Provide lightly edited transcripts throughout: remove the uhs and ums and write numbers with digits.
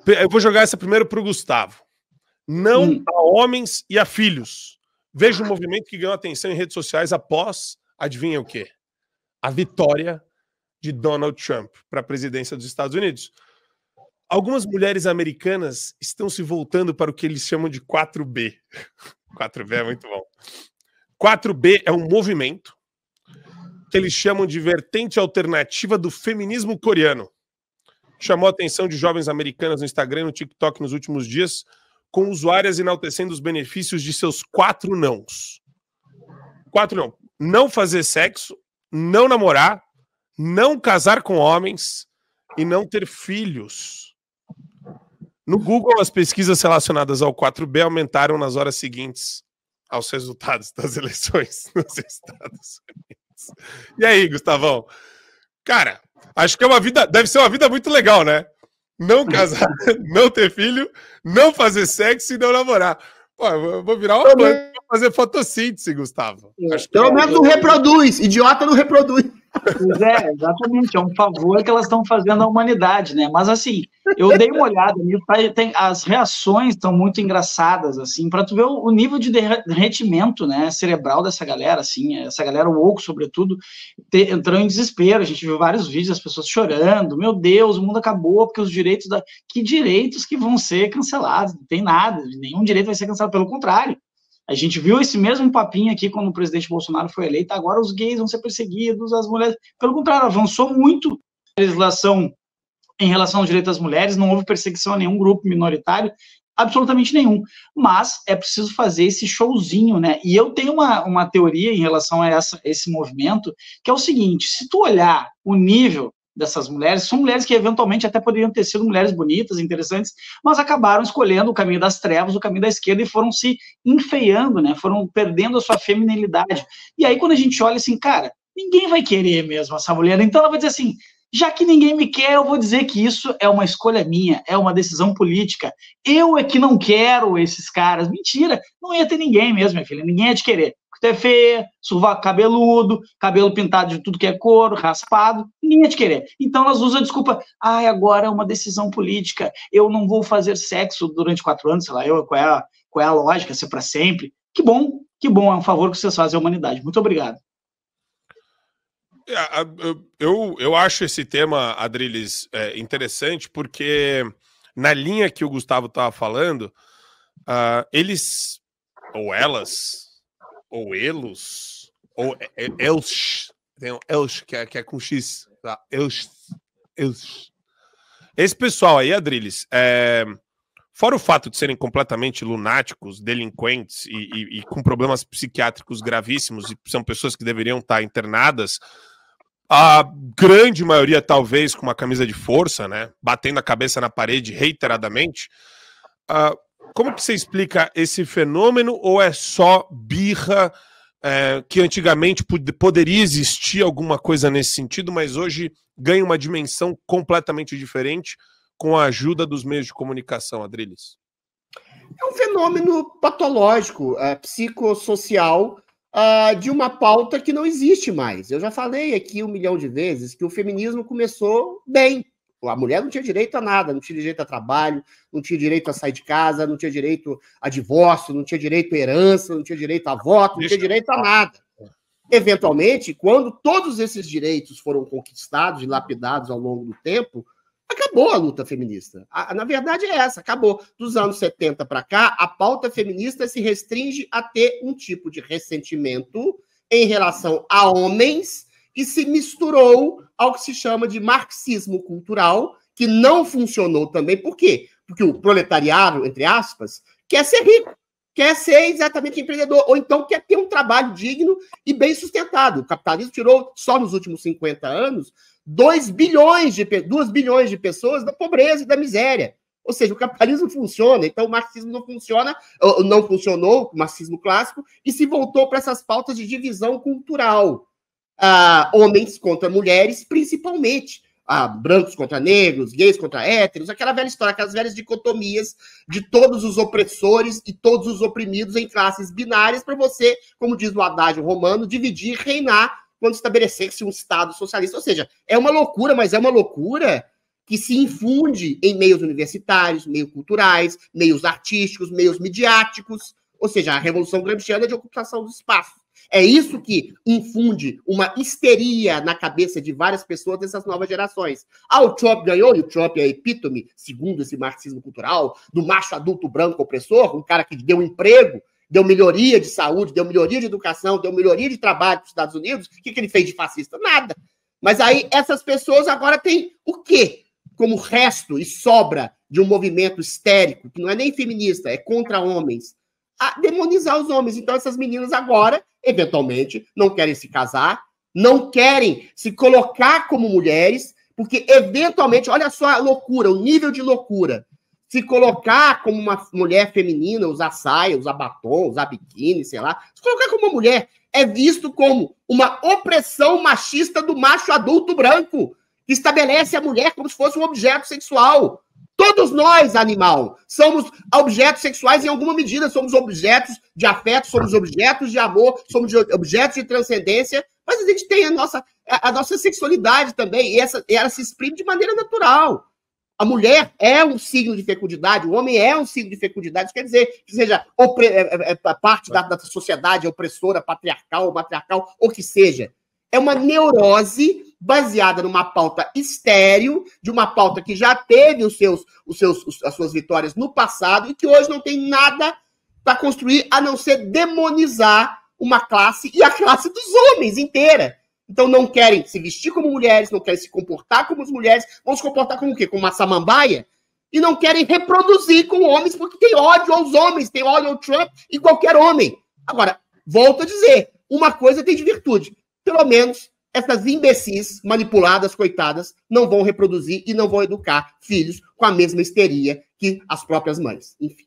Eu vou jogar essa primeiro para o Gustavo. Não a homens e a filhos. Veja um movimento que ganhou atenção em redes sociais após, adivinha o quê? A vitória de Donald Trump para a presidência dos Estados Unidos. Algumas mulheres americanas estão se voltando para o que eles chamam de 4B. 4B é muito bom. 4B é um movimento que eles chamam de vertente alternativa do feminismo coreano. Chamou a atenção de jovens americanas no Instagram e no TikTok nos últimos dias, com usuárias enaltecendo os benefícios de seus 4 nãos. 4 não. Não fazer sexo, não namorar, não casar com homens e não ter filhos. No Google, as pesquisas relacionadas ao 4B aumentaram nas horas seguintes aos resultados das eleições nos Estados Unidos. E aí, Gustavão? Cara, acho que é uma vida, deve ser uma vida muito legal, né? Não casar, não ter filho, não fazer sexo e não namorar. Pô, eu vou virar uma planta pra fazer fotossíntese, Gustavo. Pelo menos não reproduz. Idiota não reproduz. Pois é, exatamente. É um favor que elas estão fazendo à humanidade, né? Mas, assim, eu dei uma olhada nisso, as reações estão muito engraçadas, assim, para tu ver o nível de derretimento, né, cerebral dessa galera, assim, essa galera woke, sobretudo, entrou em desespero. A gente viu vários vídeos das pessoas chorando. Meu Deus, o mundo acabou porque os direitos Que direitos que vão ser cancelados? Não tem nada, nenhum direito vai ser cancelado, pelo contrário. A gente viu esse mesmo papinho aqui quando o presidente Bolsonaro foi eleito. Agora os gays vão ser perseguidos, as mulheres... Pelo contrário, avançou muito a legislação em relação ao direito das mulheres, não houve perseguição a nenhum grupo minoritário, absolutamente nenhum. Mas é preciso fazer esse showzinho, né? E eu tenho uma teoria em relação a esse movimento, que é o seguinte: se tu olhar o nível dessas mulheres, são mulheres que eventualmente até poderiam ter sido mulheres bonitas, interessantes, mas acabaram escolhendo o caminho das trevas, o caminho da esquerda, e foram se enfeiando, né? Foram perdendo a sua feminilidade. E aí, quando a gente olha assim, cara, ninguém vai querer mesmo essa mulher, então ela vai dizer assim: já que ninguém me quer, eu vou dizer que isso é uma escolha minha, é uma decisão política. Eu é que não quero esses caras. Mentira, não ia ter ninguém mesmo, minha filha, ninguém ia te querer. Tu é feia, sovaco cabeludo, cabelo pintado de tudo que é couro, raspado, ninguém ia te querer. Então elas usam a desculpa: agora é uma decisão política, eu não vou fazer sexo durante 4 anos, sei lá, qual é a lógica, ser para sempre. Que bom, é um favor que vocês fazem à humanidade. Muito obrigado. Eu acho esse tema, Adriles, interessante, porque na linha que o Gustavo estava falando, eles, ou elas, ou elos, ou eles, tem um eles que é com X, tá? Eles. Esse pessoal aí, Adriles, fora o fato de serem completamente lunáticos, delinquentes e com problemas psiquiátricos gravíssimos, e são pessoas que deveriam estar internadas, a grande maioria talvez com uma camisa de força, né, batendo a cabeça na parede reiteradamente. Como que você explica esse fenômeno, ou é só birra, que antigamente poderia existir alguma coisa nesse sentido, mas hoje ganha uma dimensão completamente diferente com a ajuda dos meios de comunicação, Adriles? É um fenômeno patológico, psicossocial, de uma pauta que não existe mais. Eu já falei aqui 1 milhão de vezes que o feminismo começou bem. A mulher não tinha direito a nada, não tinha direito a trabalho, não tinha direito a sair de casa, não tinha direito a divórcio, não tinha direito a herança, não tinha direito a voto, não tinha direito a nada. Eventualmente, quando todos esses direitos foram conquistados e lapidados ao longo do tempo, acabou a luta feminista. Na verdade é essa, acabou. Dos anos 70 para cá, a pauta feminista se restringe a ter um tipo de ressentimento em relação a homens que se misturou ao que se chama de marxismo cultural, que não funcionou também. Por quê? Porque o proletariado, entre aspas, quer ser rico, quer ser exatamente empreendedor, ou então quer ter um trabalho digno e bem sustentado. O capitalismo tirou, só nos últimos 50 anos, 2 bilhões de pessoas da pobreza e da miséria. Ou seja, o capitalismo funciona, então o marxismo não funcionou, o marxismo clássico, e se voltou para essas pautas de divisão cultural. Homens contra mulheres, principalmente. Brancos contra negros, gays contra héteros, aquela velha história, aquelas velhas dicotomias de todos os opressores e todos os oprimidos em classes binárias para você, como diz o adágio romano, dividir e reinar quando estabelecer-se um Estado socialista. Ou seja, é uma loucura, mas é uma loucura que se infunde em meios universitários, meios culturais, meios artísticos, meios midiáticos, ou seja, a Revolução Gramsciana de ocupação do espaço. É isso que infunde uma histeria na cabeça de várias pessoas dessas novas gerações. O Trump ganhou, e o Trump é a epítome, segundo esse marxismo cultural, do macho adulto branco opressor, um cara que deu emprego, deu melhoria de saúde, deu melhoria de educação, deu melhoria de trabalho para os Estados Unidos. O que ele fez de fascista? Nada. Mas aí essas pessoas agora têm o quê? Como resto e sobra de um movimento histérico, que não é nem feminista, é contra homens, a demonizar os homens. Então essas meninas agora, eventualmente, não querem se casar, não querem se colocar como mulheres, porque eventualmente, olha só a loucura, o nível de loucura, se colocar como uma mulher feminina, usar saia, usar batom, usar biquíni, sei lá, se colocar como uma mulher é visto como uma opressão machista do macho adulto branco, que estabelece a mulher como se fosse um objeto sexual. Todos nós, animal, somos objetos sexuais em alguma medida, somos objetos de afeto, somos objetos de amor, somos objetos de transcendência, mas a gente tem a nossa sexualidade também, e ela se exprime de maneira natural. A mulher é um signo de fecundidade, o homem é um signo de fecundidade, isso quer dizer que seja parte da sociedade opressora, patriarcal, matriarcal, ou que seja. É uma neurose baseada numa pauta estéril, de uma pauta que já teve as suas vitórias no passado e que hoje não tem nada para construir a não ser demonizar uma classe e a classe dos homens inteira. Então não querem se vestir como mulheres, não querem se comportar como as mulheres, vão se comportar como o quê? Como uma samambaia? E não querem reproduzir com homens porque tem ódio aos homens, tem ódio ao Trump e qualquer homem. Agora, volto a dizer, uma coisa tem de virtude. Pelo menos essas imbecis manipuladas, coitadas, não vão reproduzir e não vão educar filhos com a mesma histeria que as próprias mães. Enfim.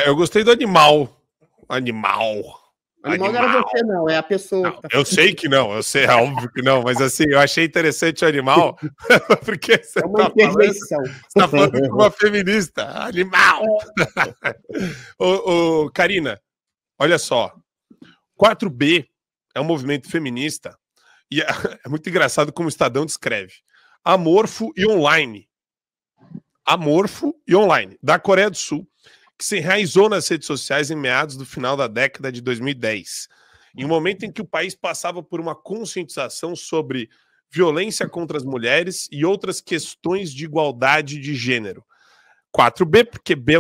Eu gostei do animal. Animal não era você, não, é a pessoa. Não, eu sei que não, eu sei, é óbvio que não, mas assim, eu achei interessante o animal, porque você tá falando com uma feminista. Animal! Karina, olha só. 4B é um movimento feminista e é muito engraçado como o Estadão descreve. Amorfo e online. Amorfo e online, da Coreia do Sul, que se enraizou nas redes sociais em meados do final da década de 2010, em um momento em que o país passava por uma conscientização sobre violência contra as mulheres e outras questões de igualdade de gênero. 4B, porque B é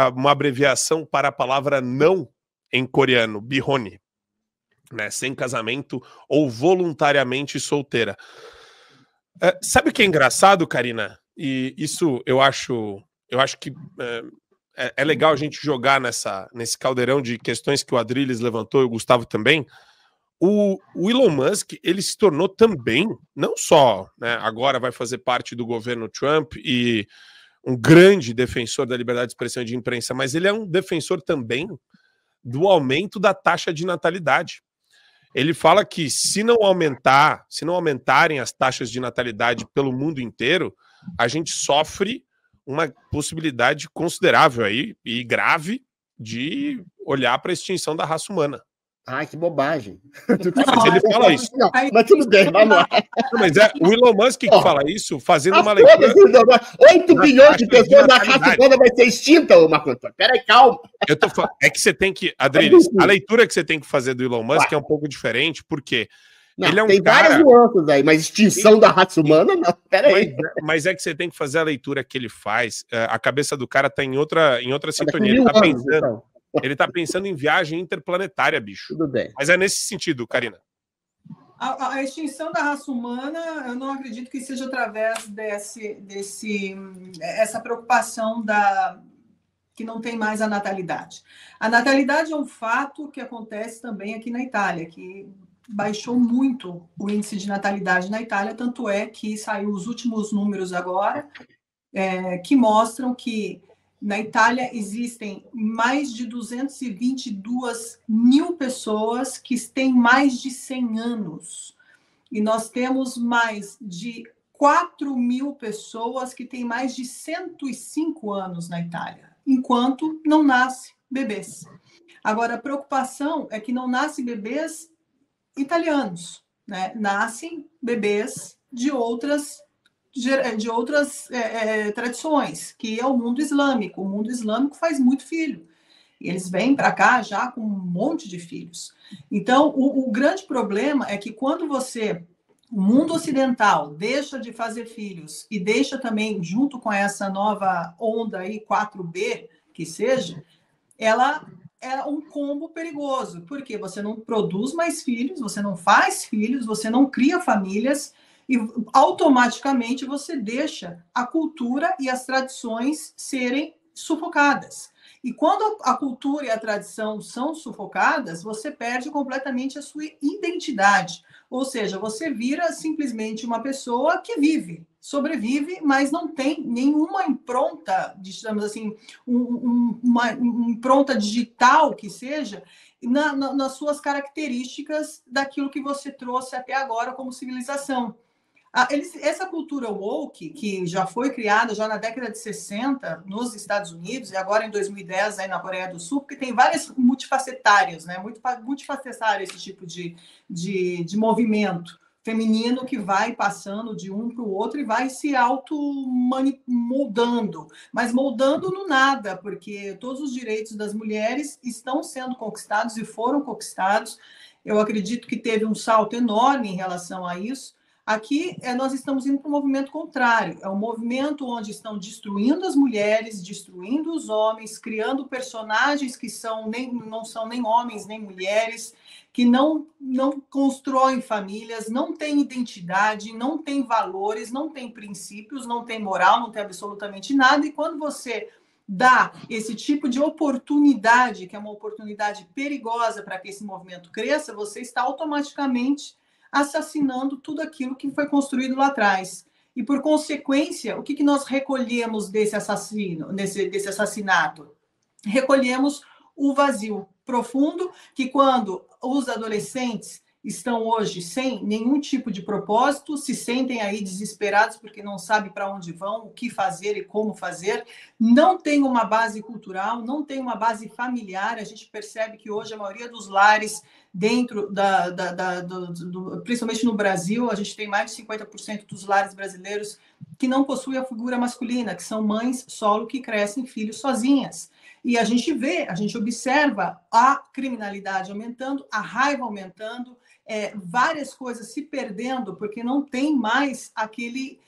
uma abreviação para a palavra não em coreano, bihoni, né, sem casamento ou voluntariamente solteira. Sabe o que é engraçado, Karina? E isso eu acho que é legal a gente jogar nesse caldeirão de questões que o Adrilles levantou e o Gustavo também. O Elon Musk, ele se tornou também, não só, né, agora vai fazer parte do governo Trump e um grande defensor da liberdade de expressão e de imprensa, mas ele é um defensor também do aumento da taxa de natalidade. Ele fala que se não aumentarem as taxas de natalidade pelo mundo inteiro, a gente sofre uma possibilidade considerável aí e grave de olhar para a extinção da raça humana. Ai, que bobagem. Mas ele fala isso. Não, mas tudo bem, vamos lá. Mas é o Elon Musk que fala isso, fazendo uma leitura... 8 bilhões de pessoas, a raça humana vai ser extinta, Marco. Peraí, calma. É que você tem que... Adriles, a leitura que você tem que fazer do Elon Musk é um pouco diferente, porque... Não, ele é um tem cara... várias nuances aí, mas extinção da raça humana, não, peraí. Mas é que você tem que fazer a leitura que ele faz, a cabeça do cara tá em outra sintonia. Ele tá pensando... Então. Ele tá pensando em viagem interplanetária, bicho. Tudo bem. Mas é nesse sentido, Karina. A extinção da raça humana, eu não acredito que seja através essa preocupação que não tem mais a natalidade. A natalidade é um fato que acontece também aqui na Itália, que baixou muito o índice de natalidade na Itália, tanto é que saiu os últimos números agora, que mostram que na Itália existem mais de 222 mil pessoas que têm mais de 100 anos. E nós temos mais de 4 mil pessoas que têm mais de 105 anos na Itália, enquanto não nasce bebês. Agora, a preocupação é que não nasce bebês italianos, né? Nascem bebês de outras de outras tradições, que é o mundo islâmico. O mundo islâmico faz muito filho. E eles vêm para cá já com um monte de filhos. Então, o grande problema é que quando o mundo ocidental deixa de fazer filhos e deixa também, junto com essa nova onda aí, 4B, que seja, ela é um combo perigoso, porque você não produz mais filhos, você não faz filhos, você não cria famílias e automaticamente você deixa a cultura e as tradições serem sufocadas. E quando a cultura e a tradição são sufocadas, você perde completamente a sua identidade. Ou seja, você vira simplesmente uma pessoa que vive, sobrevive, mas não tem nenhuma impronta, digamos assim, uma impronta digital que seja, nas suas características daquilo que você trouxe até agora como civilização. Essa cultura woke, que já foi criada já na década de 60 nos Estados Unidos e agora em 2010 aí na Coreia do Sul, porque tem várias multifacetárias, né? Multifacetário esse tipo de movimento feminino que vai passando de um para o outro e vai se auto-moldando, mas moldando no nada, porque todos os direitos das mulheres estão sendo conquistados e foram conquistados. Eu acredito que teve um salto enorme em relação a isso. Aqui, nós estamos indo para um movimento contrário. É um movimento onde estão destruindo as mulheres, destruindo os homens, criando personagens que não são nem homens nem mulheres, que não constroem famílias, não têm identidade, não têm valores, não têm princípios, não têm moral, não tem absolutamente nada. E quando você dá esse tipo de oportunidade, que é uma oportunidade perigosa para que esse movimento cresça, você está automaticamente assassinando tudo aquilo que foi construído lá atrás. E, por consequência, o que nós recolhemos desse assassinato? Recolhemos o vazio profundo, que quando os adolescentes estão hoje sem nenhum tipo de propósito, se sentem aí desesperados porque não sabem para onde vão, o que fazer e como fazer, não tem uma base cultural, não tem uma base familiar. A gente percebe que hoje a maioria dos lares dentro principalmente no Brasil, a gente tem mais de 50% dos lares brasileiros que não possuem a figura masculina, que são mães solo que crescem filhos sozinhas. E a gente observa a criminalidade aumentando, a raiva aumentando, várias coisas se perdendo, porque não tem mais aquele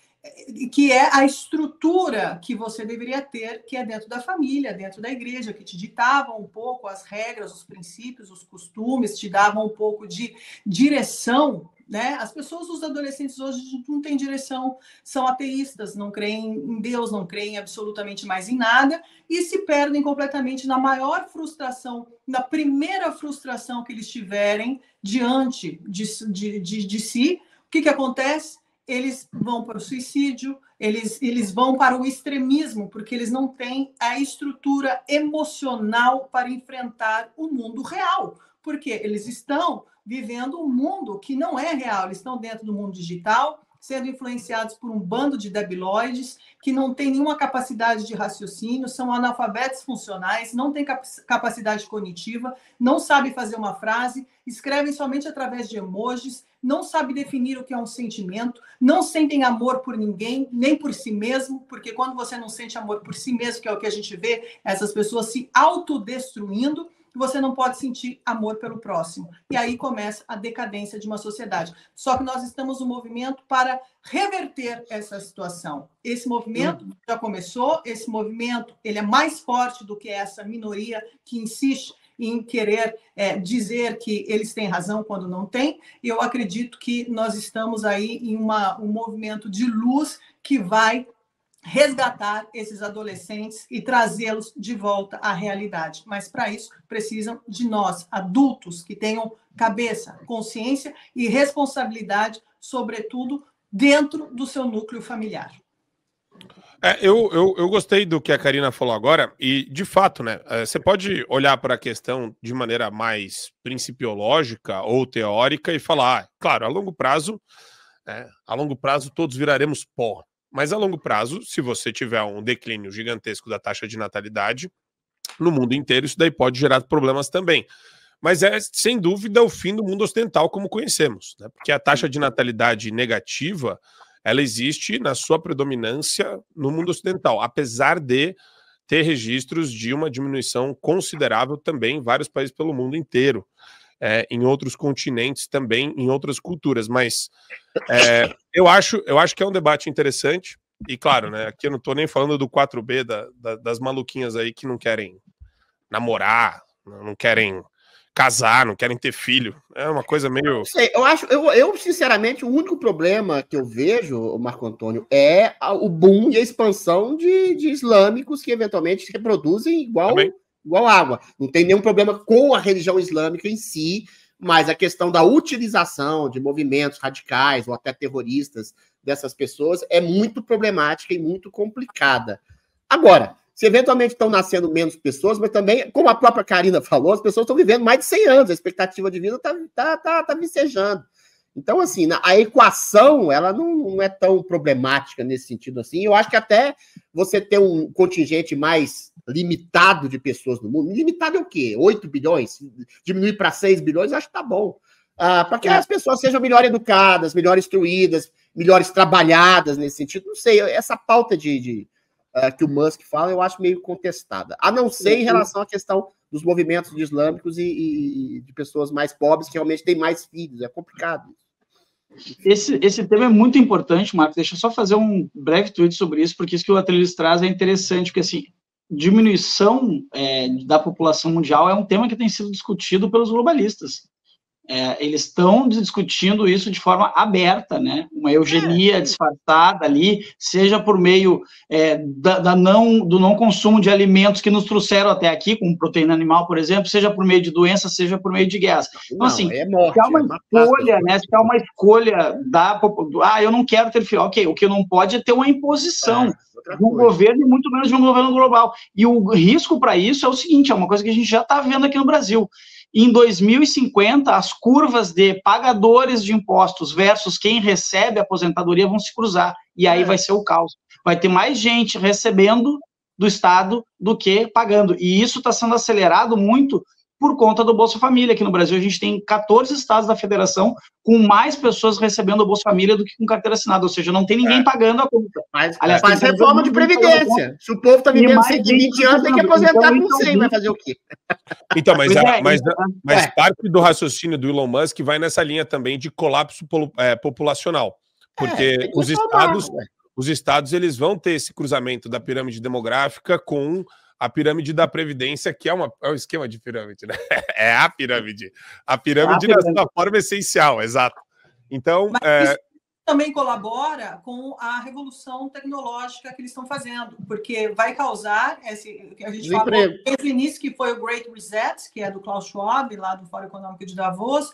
que é a estrutura que você deveria ter, que é dentro da família, dentro da igreja, que te ditavam um pouco as regras, os princípios, os costumes, te davam um pouco de direção, né? As pessoas, os adolescentes hoje não têm direção, são ateístas, não creem em Deus, não creem absolutamente mais em nada e se perdem completamente na maior frustração, na primeira frustração que eles tiverem diante de si. O que acontece? Eles vão para o suicídio, eles vão para o extremismo, porque eles não têm a estrutura emocional para enfrentar o mundo real, porque eles estão vivendo um mundo que não é real, eles estão dentro do mundo digital, sendo influenciados por um bando de debilóides que não tem nenhuma capacidade de raciocínio, são analfabetos funcionais, não têm capacidade cognitiva, não sabem fazer uma frase, escrevem somente através de emojis, não sabem definir o que é um sentimento, não sentem amor por ninguém, nem por si mesmo, porque quando você não sente amor por si mesmo, que é o que a gente vê, essas pessoas se autodestruindo, você não pode sentir amor pelo próximo. E aí começa a decadência de uma sociedade. Só que nós estamos no movimento para reverter essa situação. Esse movimento já começou, esse movimento ele é mais forte do que essa minoria que insiste em querer dizer que eles têm razão quando não têm. E eu acredito que nós estamos aí em um movimento de luz que vai resgatar esses adolescentes e trazê-los de volta à realidade. Mas, para isso, precisam de nós, adultos, que tenham cabeça, consciência e responsabilidade, sobretudo, dentro do seu núcleo familiar. Eu gostei do que a Karina falou agora e, de fato, né, você pode olhar para a questão de maneira mais principiológica ou teórica e falar, claro, a longo prazo todos viraremos pó. Mas a longo prazo, se você tiver um declínio gigantesco da taxa de natalidade no mundo inteiro, isso daí pode gerar problemas também. Mas é, sem dúvida, o fim do mundo ocidental como conhecemos, né? Porque a taxa de natalidade negativa, ela existe na sua predominância no mundo ocidental, apesar de ter registros de uma diminuição considerável também em vários países pelo mundo inteiro, em outros continentes também, em outras culturas. Mas eu acho que é um debate interessante. E claro, né, aqui eu não estou nem falando do 4B das maluquinhas aí que não querem namorar, não querem casar, não querem ter filho. É uma coisa meio... Não sei, eu sinceramente, o único problema que eu vejo, Marco Antônio, é o boom e a expansão de islâmicos que eventualmente se reproduzem igual água. Não tem nenhum problema com a religião islâmica em si, mas a questão da utilização de movimentos radicais ou até terroristas dessas pessoas é muito problemática e muito complicada. Agora, se eventualmente estão nascendo menos pessoas, mas também, como a própria Karina falou, as pessoas estão vivendo mais de 100 anos, a expectativa de vida está vicejando. Então, assim, a equação, ela não é tão problemática nesse sentido assim. Eu acho que até você ter um contingente mais limitado de pessoas no mundo, limitado é o quê? 8 bilhões? Diminuir para 6 bilhões, eu acho que tá bom. Para que as pessoas sejam melhor educadas, melhor instruídas, melhores trabalhadas nesse sentido. Não sei, essa pauta que o Musk fala, eu acho meio contestada. A não ser em relação à questão dos movimentos islâmicos e de pessoas mais pobres que realmente têm mais filhos. É complicado. Esse tema é muito importante, Marcos. Deixa eu só fazer um breve tweet sobre isso, porque isso que o Ateliês traz é interessante, porque assim, diminuição da população mundial é um tema que tem sido discutido pelos globalistas. Eles estão discutindo isso de forma aberta, né? Uma eugenia disfarçada ali, seja por meio do não consumo de alimentos que nos trouxeram até aqui, como proteína animal, por exemplo, seja por meio de doenças, seja por meio de guerras. Então, assim, se há uma escolha, né? Se há uma escolha eu não quero ter filho, ok, o que não pode é ter uma imposição de um governo, e muito menos de um governo global. E o risco para isso é o seguinte, é uma coisa que a gente já está vendo aqui no Brasil. Em 2050, as curvas de pagadores de impostos versus quem recebe a aposentadoria vão se cruzar, e aí vai ser o caos. Vai ter mais gente recebendo do Estado do que pagando, e isso está sendo acelerado muito por conta do Bolsa Família. Aqui no Brasil, a gente tem 14 estados da federação com mais pessoas recebendo o Bolsa Família do que com carteira assinada, ou seja, não tem ninguém pagando a conta. Aliás, faz reforma de previdência. Se o povo está vivendo 120 anos, tem que aposentar com 100, vai fazer o quê? Então, mas parte do raciocínio do Elon Musk vai nessa linha também de colapso populacional, porque os estados eles vão ter esse cruzamento da pirâmide demográfica com a pirâmide da Previdência, que é um esquema de pirâmide, né? É a pirâmide. A pirâmide na sua forma essencial, exato. Então... Mas isso também colabora com a revolução tecnológica que eles estão fazendo, porque vai causar que a gente falou desde o início, que foi o Great Reset, que é do Klaus Schwab, lá do Fórum Econômico de Davos,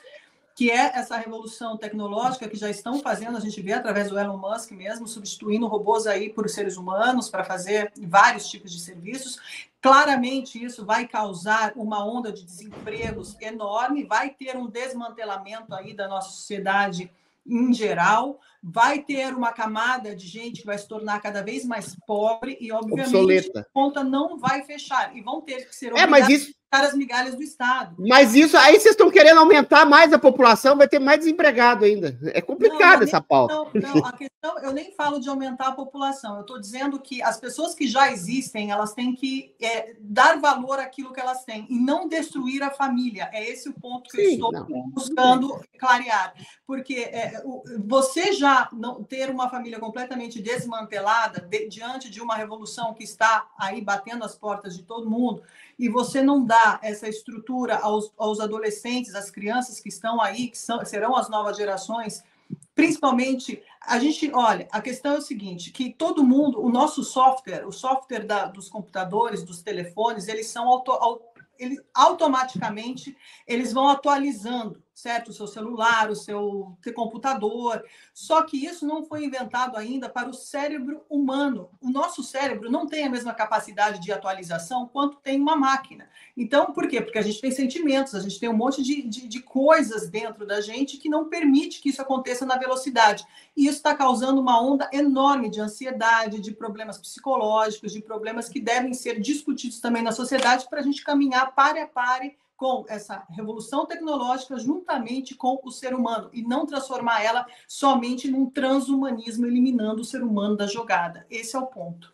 que é essa revolução tecnológica que já estão fazendo, a gente vê através do Elon Musk mesmo, substituindo robôs aí por seres humanos para fazer vários tipos de serviços. Claramente isso vai causar uma onda de desempregos enorme, vai ter um desmantelamento aí da nossa sociedade em geral, vai ter uma camada de gente que vai se tornar cada vez mais pobre e, obviamente, obsoleta. A conta não vai fechar e vão ter que ser obrigados a as migalhas do Estado. Mas isso aí vocês estão querendo aumentar mais a população, vai ter mais desempregado ainda. É complicado essa pauta. Não, a questão, eu nem falo de aumentar a população, eu estou dizendo que as pessoas que já existem, elas têm que dar valor àquilo que elas têm e não destruir a família. É esse o ponto que eu estou buscando clarear. Porque você já não ter uma família completamente desmantelada diante de uma revolução que está aí batendo as portas de todo mundo, e você não dá essa estrutura aos adolescentes, às crianças que estão aí, que serão as novas gerações, principalmente, a questão é o seguinte, que todo mundo, o nosso software, o software dos computadores, dos telefones, eles são automaticamente, eles vão atualizando, certo? O seu celular, o seu computador. Só que isso não foi inventado ainda para o cérebro humano. O nosso cérebro não tem a mesma capacidade de atualização quanto tem uma máquina. Então, por quê? Porque a gente tem sentimentos, a gente tem um monte de coisas dentro da gente que não permite que isso aconteça na velocidade. E isso está causando uma onda enorme de ansiedade, de problemas psicológicos, de problemas que devem ser discutidos também na sociedade para a gente caminhar pare a pare com essa revolução tecnológica juntamente com o ser humano e não transformar ela somente num transhumanismo, eliminando o ser humano da jogada. Esse é o ponto.